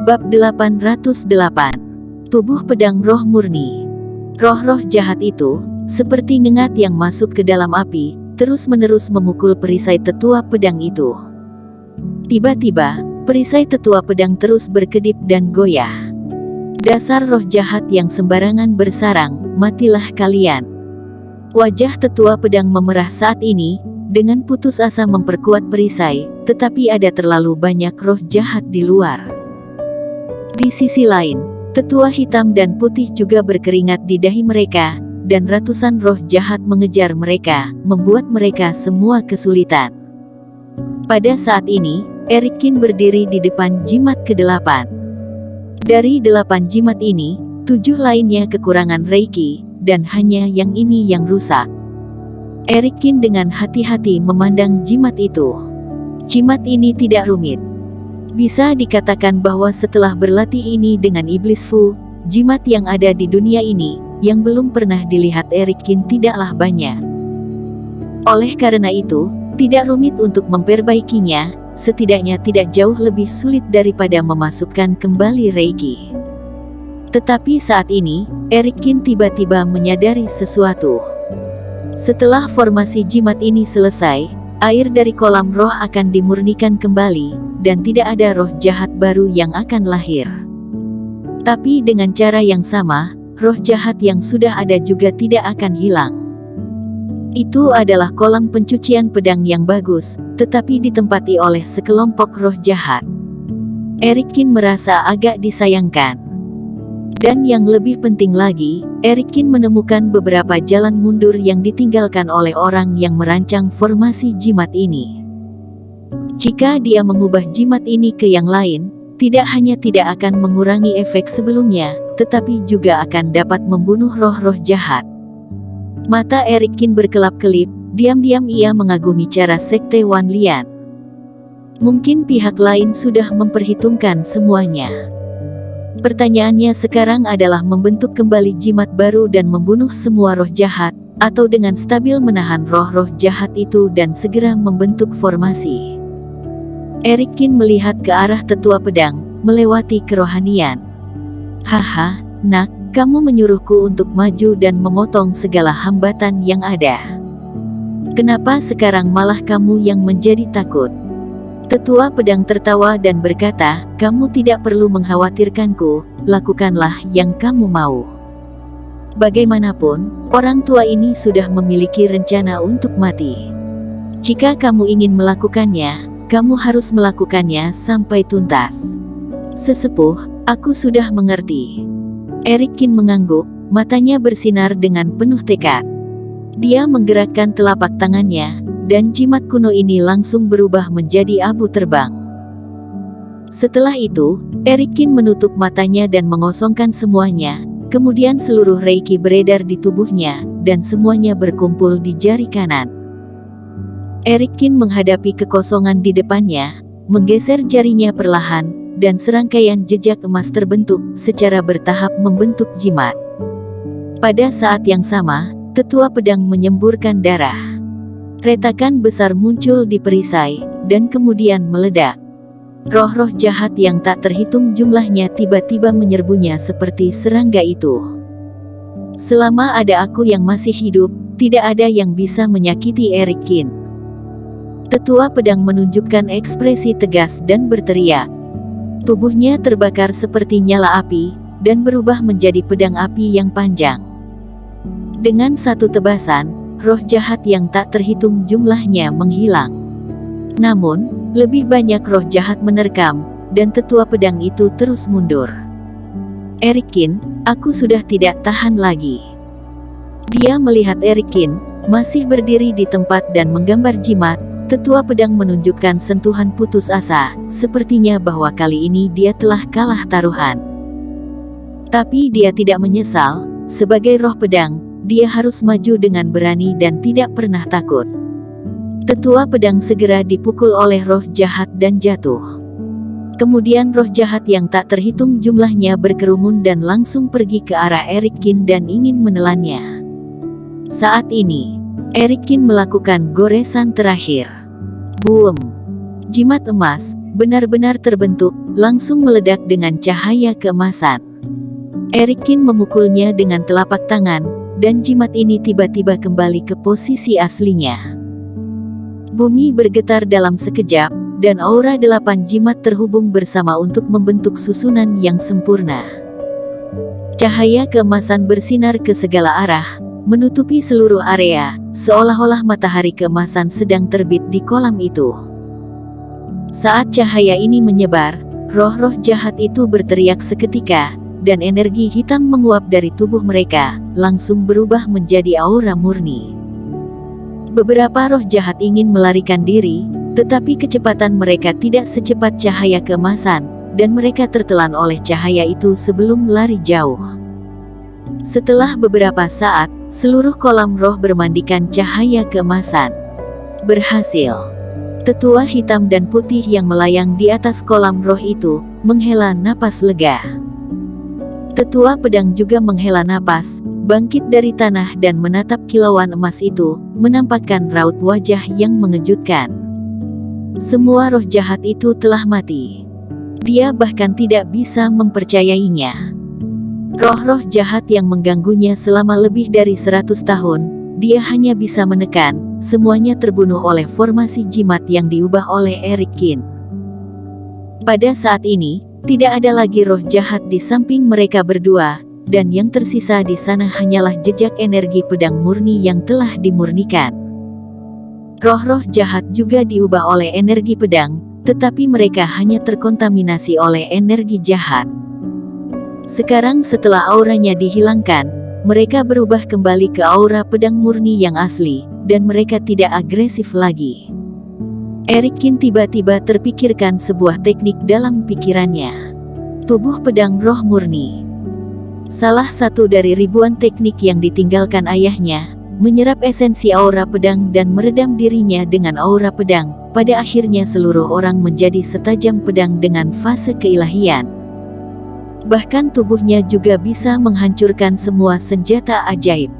Bab 808. Tubuh pedang roh murni. Roh-roh jahat itu, seperti ngengat yang masuk ke dalam api, terus-menerus memukul perisai tetua pedang itu. Tiba-tiba, perisai tetua pedang terus berkedip dan goyah. Dasar roh jahat yang sembarangan bersarang, matilah kalian. Wajah tetua pedang memerah saat ini, dengan putus asa memperkuat perisai, tetapi ada terlalu banyak roh jahat di luar. Di sisi lain, tetua hitam dan putih juga berkeringat di dahi mereka, dan ratusan roh jahat mengejar mereka, membuat mereka semua kesulitan. Pada saat ini, Erikin berdiri di depan jimat ke-8. Dari 8 jimat ini, 7 lainnya kekurangan Reiki, dan hanya yang ini yang rusak. Erikin dengan hati-hati memandang jimat itu. Jimat ini tidak rumit. Bisa dikatakan bahwa setelah berlatih ini dengan Iblis Fu, jimat yang ada di dunia ini, yang belum pernah dilihat Erikin tidaklah banyak. Oleh karena itu, tidak rumit untuk memperbaikinya, setidaknya tidak jauh lebih sulit daripada memasukkan kembali Reiki. Tetapi saat ini, Erikin tiba-tiba menyadari sesuatu. Setelah formasi jimat ini selesai, air dari kolam roh akan dimurnikan kembali, dan tidak ada roh jahat baru yang akan lahir. Tapi dengan cara yang sama, roh jahat yang sudah ada juga tidak akan hilang. Itu adalah kolam pencucian pedang yang bagus, tetapi ditempati oleh sekelompok roh jahat. Erikin merasa agak disayangkan. Dan yang lebih penting lagi, Erikin menemukan beberapa jalan mundur yang ditinggalkan oleh orang yang merancang formasi jimat ini. Jika dia mengubah jimat ini ke yang lain, tidak hanya tidak akan mengurangi efek sebelumnya, tetapi juga akan dapat membunuh roh-roh jahat. Mata Erikin berkelap-kelip, diam-diam ia mengagumi cara Sekte Wan Lian. Mungkin pihak lain sudah memperhitungkan semuanya. Pertanyaannya sekarang adalah membentuk kembali jimat baru dan membunuh semua roh jahat, atau dengan stabil menahan roh-roh jahat itu dan segera membentuk formasi. Erikin melihat ke arah tetua pedang, melewati kerohanian. Haha, nak, kamu menyuruhku untuk maju dan memotong segala hambatan yang ada. Kenapa sekarang malah kamu yang menjadi takut? Tetua pedang tertawa dan berkata, kamu tidak perlu mengkhawatirkanku, lakukanlah yang kamu mau. Bagaimanapun, orang tua ini sudah memiliki rencana untuk mati. Jika kamu ingin melakukannya, kamu harus melakukannya sampai tuntas. Sesepuh, aku sudah mengerti. Erikin mengangguk, matanya bersinar dengan penuh tekad. Dia menggerakkan telapak tangannya, dan jimat kuno ini langsung berubah menjadi abu terbang. Setelah itu, Erikin menutup matanya dan mengosongkan semuanya, kemudian seluruh Reiki beredar di tubuhnya, dan semuanya berkumpul di jari kanan. Erikin menghadapi kekosongan di depannya, menggeser jarinya perlahan, dan serangkaian jejak emas terbentuk, secara bertahap membentuk jimat. Pada saat yang sama, tetua pedang menyemburkan darah. Retakan besar muncul di perisai, dan kemudian meledak. Roh-roh jahat yang tak terhitung jumlahnya tiba-tiba menyerbunya seperti serangga itu. Selama ada aku yang masih hidup, tidak ada yang bisa menyakiti Erikin. Tetua pedang menunjukkan ekspresi tegas dan berteriak. Tubuhnya terbakar seperti nyala api, dan berubah menjadi pedang api yang panjang. Dengan satu tebasan, roh jahat yang tak terhitung jumlahnya menghilang. Namun, lebih banyak roh jahat menerkam, dan tetua pedang itu terus mundur. Erikin, aku sudah tidak tahan lagi. Dia melihat Erikin, masih berdiri di tempat dan menggambar jimat. Tetua pedang menunjukkan sentuhan putus asa, sepertinya bahwa kali ini dia telah kalah taruhan. Tapi dia tidak menyesal, sebagai roh pedang, dia harus maju dengan berani dan tidak pernah takut. Tetua pedang segera dipukul oleh roh jahat dan jatuh. Kemudian roh jahat yang tak terhitung jumlahnya berkerumun dan langsung pergi ke arah Erikin dan ingin menelannya. Saat ini, Erikin melakukan goresan terakhir. Boom! Jimat emas, benar-benar terbentuk, langsung meledak dengan cahaya keemasan. Erikin memukulnya dengan telapak tangan, dan jimat ini tiba-tiba kembali ke posisi aslinya. Bumi bergetar dalam sekejap, dan aura 8 jimat terhubung bersama untuk membentuk susunan yang sempurna. Cahaya keemasan bersinar ke segala arah, menutupi seluruh area, seolah-olah matahari keemasan sedang terbit di kolam itu. Saat cahaya ini menyebar, roh-roh jahat itu berteriak seketika, dan energi hitam menguap dari tubuh mereka, langsung berubah menjadi aura murni. Beberapa roh jahat ingin melarikan diri, tetapi kecepatan mereka tidak secepat cahaya keemasan, dan mereka tertelan oleh cahaya itu sebelum lari jauh. Setelah beberapa saat, seluruh kolam roh bermandikan cahaya keemasan. Berhasil. Tetua hitam dan putih yang melayang di atas kolam roh itu menghela napas lega. Tetua pedang juga menghela napas, bangkit dari tanah dan menatap kilauan emas itu, menampakkan raut wajah yang mengejutkan. Semua roh jahat itu telah mati. Dia bahkan tidak bisa mempercayainya. Roh-roh jahat yang mengganggunya selama lebih dari 100 tahun, dia hanya bisa menekan, semuanya terbunuh oleh formasi jimat yang diubah oleh Erikin. Pada saat ini, tidak ada lagi roh jahat di samping mereka berdua, dan yang tersisa di sana hanyalah jejak energi pedang murni yang telah dimurnikan. Roh-roh jahat juga diubah oleh energi pedang, tetapi mereka hanya terkontaminasi oleh energi jahat. Sekarang setelah auranya dihilangkan, mereka berubah kembali ke aura pedang murni yang asli, dan mereka tidak agresif lagi. Erikin tiba-tiba terpikirkan sebuah teknik dalam pikirannya. Tubuh pedang roh murni. Salah satu dari ribuan teknik yang ditinggalkan ayahnya, menyerap esensi aura pedang dan meredam dirinya dengan aura pedang. Pada akhirnya seluruh orang menjadi setajam pedang dengan fase keilahian. Bahkan tubuhnya juga bisa menghancurkan semua senjata ajaib.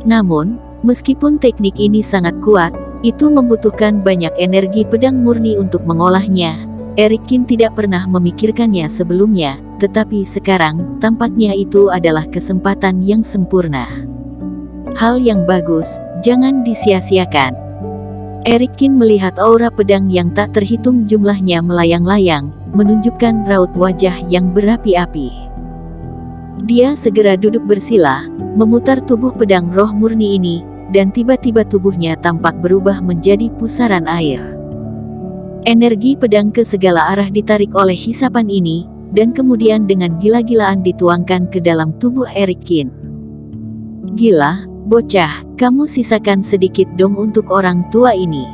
Namun, meskipun teknik ini sangat kuat, itu membutuhkan banyak energi pedang murni untuk mengolahnya. Erikin tidak pernah memikirkannya sebelumnya, tetapi sekarang, tampaknya itu adalah kesempatan yang sempurna. Hal yang bagus, jangan disia-siakan. Erikin melihat aura pedang yang tak terhitung jumlahnya melayang-layang, menunjukkan raut wajah yang berapi-api. Dia segera duduk bersila, memutar tubuh pedang roh murni ini, dan tiba-tiba tubuhnya tampak berubah menjadi pusaran air. Energi pedang ke segala arah ditarik oleh hisapan ini, dan kemudian dengan gila-gilaan dituangkan ke dalam tubuh Erikin. Gila, bocah, kamu sisakan sedikit dong untuk orang tua ini.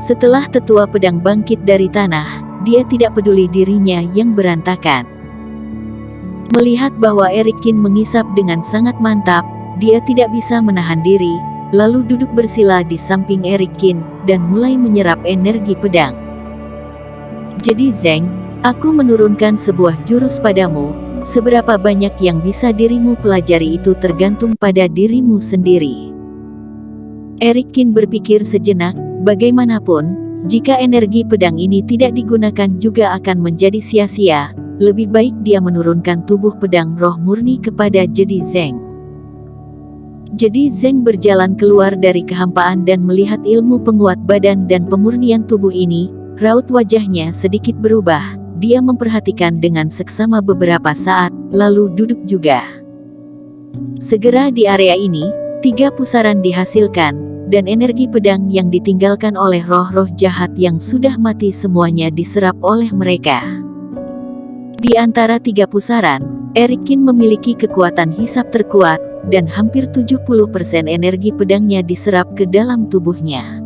Setelah tetua pedang bangkit dari tanah, dia tidak peduli dirinya yang berantakan. Melihat bahwa Erikin mengisap dengan sangat mantap, dia tidak bisa menahan diri, lalu duduk bersila di samping Erikin, dan mulai menyerap energi pedang. Jadi Zeng, aku menurunkan sebuah jurus padamu, seberapa banyak yang bisa dirimu pelajari itu tergantung pada dirimu sendiri. Erikin berpikir sejenak, bagaimanapun, jika energi pedang ini tidak digunakan juga akan menjadi sia-sia, lebih baik dia menurunkan tubuh pedang roh murni kepada Jadi Zeng. Jadi Zeng berjalan keluar dari kehampaan dan melihat ilmu penguat badan dan pemurnian tubuh ini, raut wajahnya sedikit berubah, dia memperhatikan dengan seksama beberapa saat, lalu duduk juga. Segera di area ini, 3 pusaran dihasilkan, dan energi pedang yang ditinggalkan oleh roh-roh jahat yang sudah mati semuanya diserap oleh mereka. Di antara 3 pusaran, Erikin memiliki kekuatan hisap terkuat, dan hampir 70% energi pedangnya diserap ke dalam tubuhnya.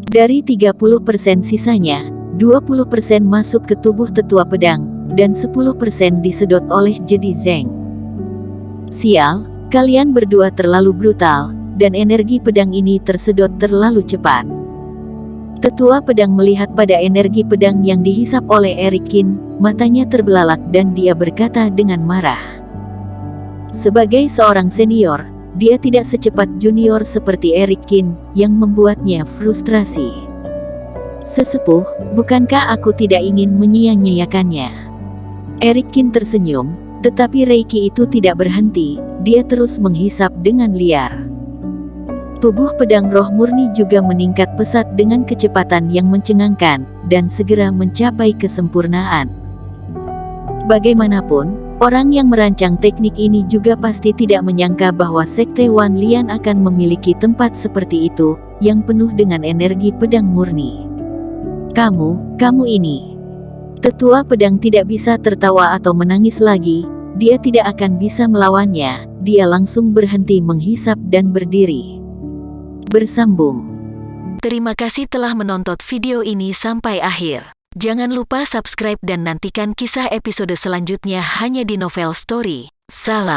Dari 30% sisanya, 20% masuk ke tubuh tetua pedang, dan 10% disedot oleh Jadi Zeng. Sial, kalian berdua terlalu brutal, dan energi pedang ini tersedot terlalu cepat. Tetua pedang melihat pada energi pedang yang dihisap oleh Erikin, matanya terbelalak dan dia berkata dengan marah. Sebagai seorang senior, dia tidak secepat junior seperti Erikin, yang membuatnya frustrasi. Sesepuh, bukankah aku tidak ingin menyia-nyiakannya? Erik Kin tersenyum, tetapi Reiki itu tidak berhenti, dia terus menghisap dengan liar. Tubuh pedang roh murni juga meningkat pesat dengan kecepatan yang mencengangkan, dan segera mencapai kesempurnaan. Bagaimanapun, orang yang merancang teknik ini juga pasti tidak menyangka bahwa Sekte Wan Lian akan memiliki tempat seperti itu, yang penuh dengan energi pedang murni. Kamu ini. Tetua pedang tidak bisa tertawa atau menangis lagi, dia tidak akan bisa melawannya, dia langsung berhenti menghisap dan berdiri. Bersambung. Terima kasih telah menonton video ini sampai akhir. Jangan lupa subscribe dan nantikan kisah episode selanjutnya hanya di Novel Story. Salam.